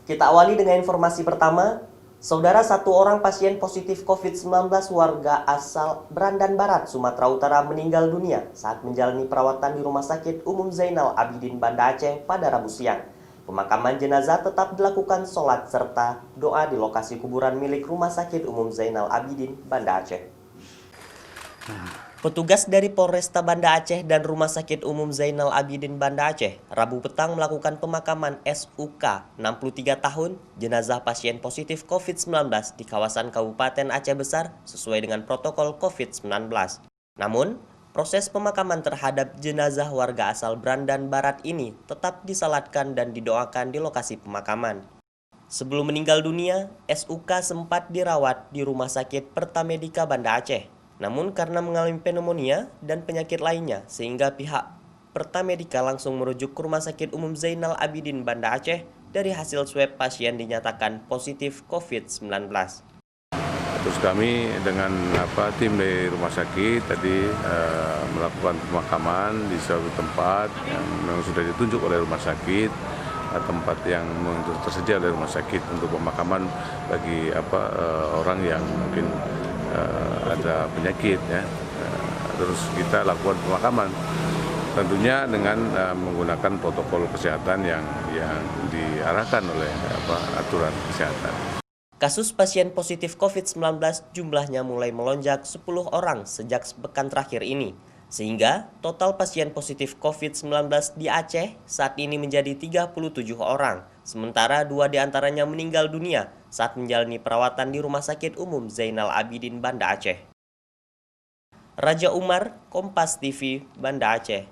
Kita awali dengan informasi pertama. Saudara, satu orang pasien positif COVID-19 warga asal Brandan Barat, Sumatera Utara meninggal dunia saat menjalani perawatan di Rumah Sakit Umum Zainal Abidin Banda Aceh pada Rabu siang. Pemakaman jenazah tetap dilakukan sholat serta doa di lokasi kuburan milik Rumah Sakit Umum Zainal Abidin Banda Aceh. Petugas dari Polresta Banda Aceh dan Rumah Sakit Umum Zainal Abidin Banda Aceh Rabu petang melakukan pemakaman SUK 63 tahun jenazah pasien positif COVID-19 di kawasan Kabupaten Aceh Besar sesuai dengan protokol COVID-19. Namun, proses pemakaman terhadap jenazah warga asal Brandan Barat ini tetap disalatkan dan didoakan di lokasi pemakaman. Sebelum meninggal dunia, SUK sempat dirawat di Rumah Sakit Pertamedika Banda Aceh. Namun karena mengalami pneumonia dan penyakit lainnya, sehingga pihak Pertamedika langsung merujuk ke Rumah Sakit Umum Zainal Abidin Banda Aceh dari hasil swab pasien dinyatakan positif COVID-19. Terus kami dengan tim dari rumah sakit tadi melakukan pemakaman di suatu tempat yang memang sudah ditunjuk oleh rumah sakit, tempat yang tersedia oleh rumah sakit untuk pemakaman bagi orang yang mungkin ada penyakit ya. Terus kita lakukan pemakaman tentunya dengan menggunakan protokol kesehatan yang diarahkan oleh aturan kesehatan. Kasus pasien positif COVID-19 jumlahnya mulai melonjak 10 orang sejak sepekan terakhir ini, sehingga total pasien positif COVID-19 di Aceh saat ini menjadi 37 orang, sementara 2 diantaranya meninggal dunia saat menjalani perawatan di Rumah Sakit Umum Zainal Abidin Banda Aceh. Raja Umar, Kompas TV, Banda Aceh.